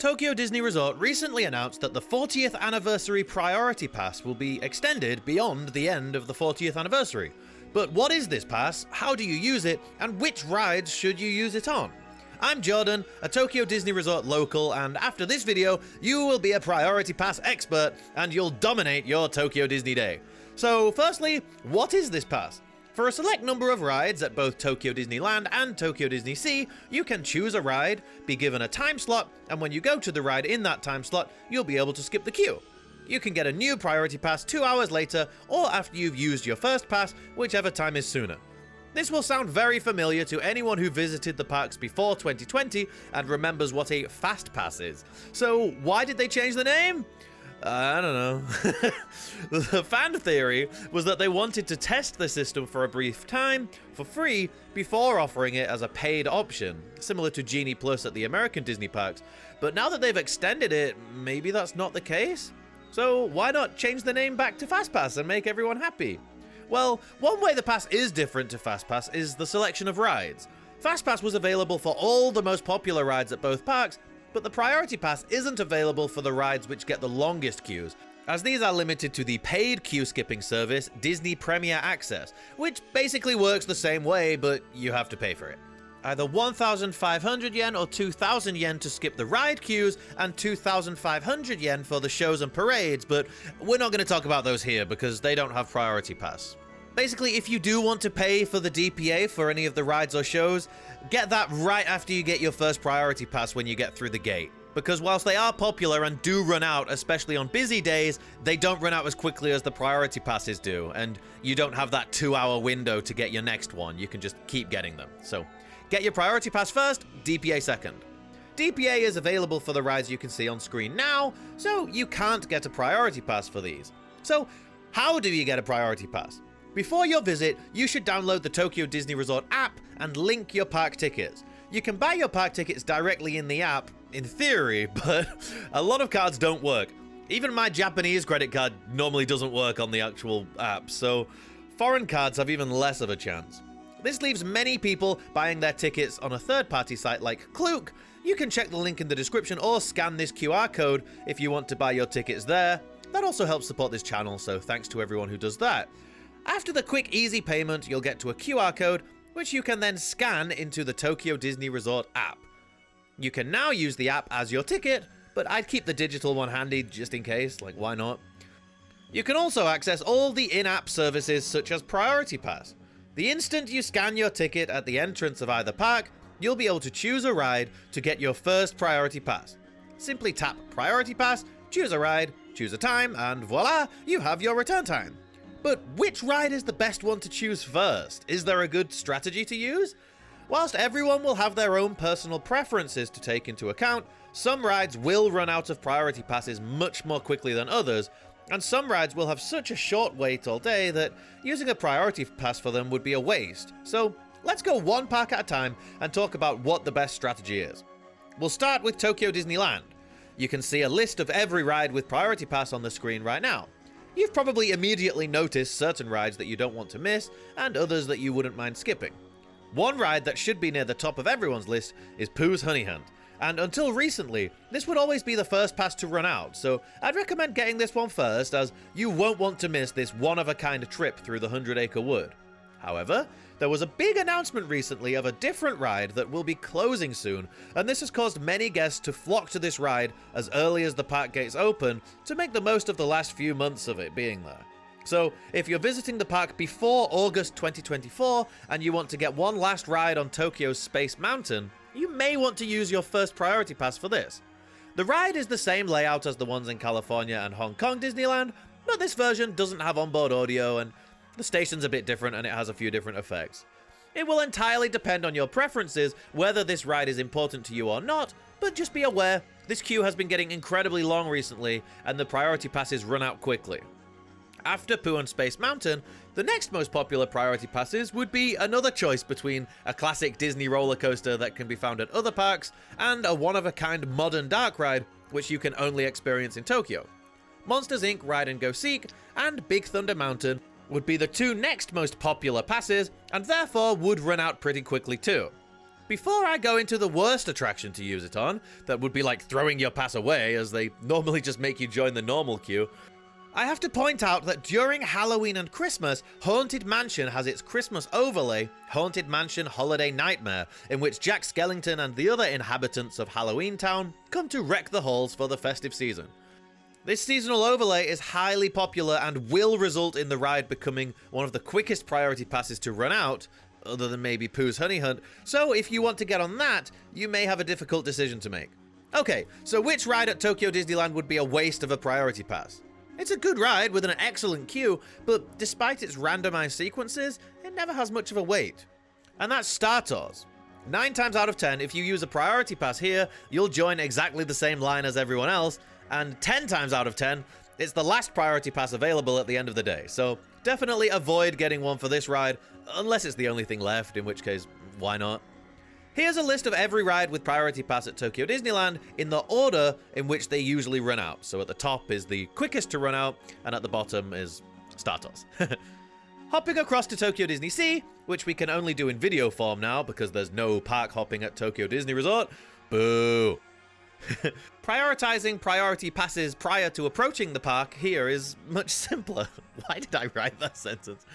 Tokyo Disney Resort recently announced that the 40th anniversary priority pass will be extended beyond the end of the 40th anniversary. But what is this pass, how do you use it, and which rides should you use it on? I'm Jordan, a Tokyo Disney Resort local, and after this video, you will be a priority pass expert and you'll dominate your Tokyo Disney day. So firstly, what is this pass? For a select number of rides at both Tokyo Disneyland and Tokyo Disney Sea, you can choose a ride, be given a time slot, and when you go to the ride in that time slot, you'll be able to skip the queue. You can get a new priority pass 2 hours later, or after you've used your first pass, whichever time is sooner. This will sound very familiar to anyone who visited the parks before 2020 and remembers what a Fastpass is. So why did they change the name? I don't know. The fan theory was that they wanted to test the system for a brief time, for free, before offering it as a paid option, similar to Genie Plus at the American Disney parks. But now that they've extended it, maybe that's not the case? So why not change the name back to Fastpass and make everyone happy? Well, one way the pass is different to Fastpass is the selection of rides. Fastpass was available for all the most popular rides at both parks, but the Priority Pass isn't available for the rides which get the longest queues, as these are limited to the paid queue skipping service Disney Premier Access, which basically works the same way, but you have to pay for it. Either 1,500 yen or 2,000 yen to skip the ride queues, and 2,500 yen for the shows and parades, but we're not going to talk about those here because they don't have Priority Pass. Basically, if you do want to pay for the DPA for any of the rides or shows, get that right after you get your first Priority Pass when you get through the gate. Because whilst they are popular and do run out, especially on busy days, they don't run out as quickly as the Priority Passes do, and you don't have that 2-hour window to get your next one. You can just keep getting them. So get your Priority Pass first, DPA second. DPA is available for the rides you can see on screen now, so you can't get a Priority Pass for these. So how do you get a Priority Pass? Before your visit, you should download the Tokyo Disney Resort app and link your park tickets. You can buy your park tickets directly in the app, in theory, but a lot of cards don't work. Even my Japanese credit card normally doesn't work on the actual app, so foreign cards have even less of a chance. This leaves many people buying their tickets on a third-party site like Klook. You can check the link in the description or scan this QR code if you want to buy your tickets there. That also helps support this channel, so thanks to everyone who does that. After the quick, easy payment, you'll get to a QR code, which you can then scan into the Tokyo Disney Resort app. You can now use the app as your ticket, but I'd keep the digital one handy just in case, like why not? You can also access all the in-app services such as Priority Pass. The instant you scan your ticket at the entrance of either park, you'll be able to choose a ride to get your first Priority Pass. Simply tap Priority Pass, choose a ride, choose a time, and voila, you have your return time. But which ride is the best one to choose first? Is there a good strategy to use? Whilst everyone will have their own personal preferences to take into account, some rides will run out of priority passes much more quickly than others, and some rides will have such a short wait all day that using a priority pass for them would be a waste. So let's go one park at a time and talk about what the best strategy is. We'll start with Tokyo Disneyland. You can see a list of every ride with priority pass on the screen right now. You've probably immediately noticed certain rides that you don't want to miss, and others that you wouldn't mind skipping. One ride that should be near the top of everyone's list is Pooh's Honey Hunt, and until recently, this would always be the first pass to run out, so I'd recommend getting this one first, as you won't want to miss this one-of-a-kind trip through the 100-acre wood. However, there was a big announcement recently of a different ride that will be closing soon, and this has caused many guests to flock to this ride as early as the park gates open to make the most of the last few months of it being there. So, if you're visiting the park before August 2024 and you want to get one last ride on Tokyo's Space Mountain, you may want to use your first priority pass for this. The ride is the same layout as the ones in California and Hong Kong Disneyland, but this version doesn't have onboard audio and the station's a bit different and it has a few different effects. It will entirely depend on your preferences whether this ride is important to you or not, but just be aware, this queue has been getting incredibly long recently and the priority passes run out quickly. After Pooh and Space Mountain, the next most popular priority passes would be another choice between a classic Disney roller coaster that can be found at other parks and a one-of-a-kind modern dark ride which you can only experience in Tokyo. Monsters Inc. Ride and Go Seek and Big Thunder Mountain would be the two next most popular passes, and therefore would run out pretty quickly too. Before I go into the worst attraction to use it on, that would be like throwing your pass away as they normally just make you join the normal queue, I have to point out that during Halloween and Christmas, Haunted Mansion has its Christmas overlay, Haunted Mansion Holiday Nightmare, in which Jack Skellington and the other inhabitants of Halloween Town come to wreck the halls for the festive season. This seasonal overlay is highly popular and will result in the ride becoming one of the quickest priority passes to run out, other than maybe Pooh's Honey Hunt, so if you want to get on that, you may have a difficult decision to make. Okay, so which ride at Tokyo Disneyland would be a waste of a priority pass? It's a good ride with an excellent queue, but despite its randomized sequences, it never has much of a wait. And that's Star Tours. 9 times out of 10, if you use a priority pass here, you'll join exactly the same line as everyone else, and 10 times out of 10, it's the last priority pass available at the end of the day, so definitely avoid getting one for this ride, unless it's the only thing left, in which case, why not? Here's a list of every ride with priority pass at Tokyo Disneyland in the order in which they usually run out. So at the top is the quickest to run out, and at the bottom is Star Tours. Hopping across to Tokyo Disney Sea, which we can only do in video form now because there's no park hopping at Tokyo Disney Resort. Boo! Prioritizing priority passes prior to approaching the park here is much simpler. Why did I write that sentence?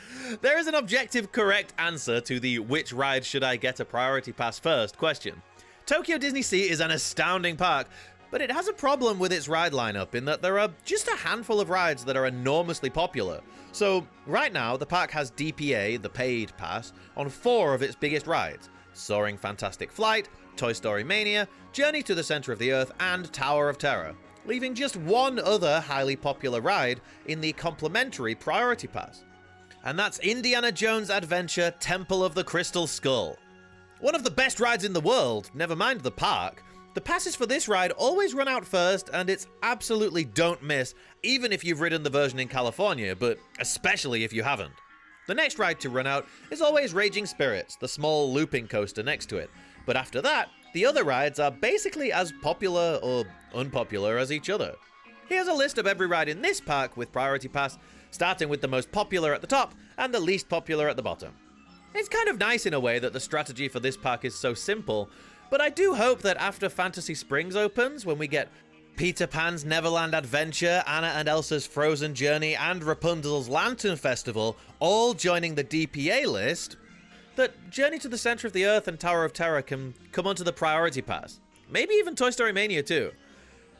There is an objective correct answer to the which ride should I get a priority pass first question. Tokyo Disney Sea is an astounding park, but it has a problem with its ride lineup in that there are just a handful of rides that are enormously popular. So right now the park has DPA, the paid pass, on 4 of its biggest rides: Soaring Fantastic Flight, Toy Story Mania, Journey to the Center of the Earth, and Tower of Terror, leaving just one other highly popular ride in the complimentary priority pass. And that's Indiana Jones Adventure Temple of the Crystal Skull. One of the best rides in the world, never mind the park. The passes for this ride always run out first, and it's absolutely don't miss, even if you've ridden the version in California, but especially if you haven't. The next ride to run out is always Raging Spirits, the small looping coaster next to it. But after that, the other rides are basically as popular or unpopular as each other. Here's a list of every ride in this park with priority pass, starting with the most popular at the top and the least popular at the bottom. It's kind of nice in a way that the strategy for this park is so simple, but I do hope that after Fantasy Springs opens, when we get Peter Pan's Neverland Adventure, Anna and Elsa's Frozen Journey, and Rapunzel's Lantern Festival all joining the DPA list, that Journey to the Center of the Earth and Tower of Terror can come onto the priority pass. Maybe even Toy Story Mania too.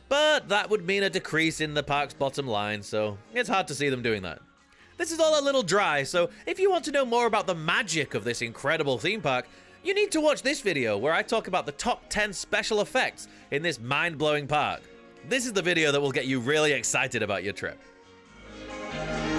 But that would mean a decrease in the park's bottom line, so it's hard to see them doing that. This is all a little dry, so if you want to know more about the magic of this incredible theme park, you need to watch this video where I talk about the top 10 special effects in this mind-blowing park. This is the video that will get you really excited about your trip.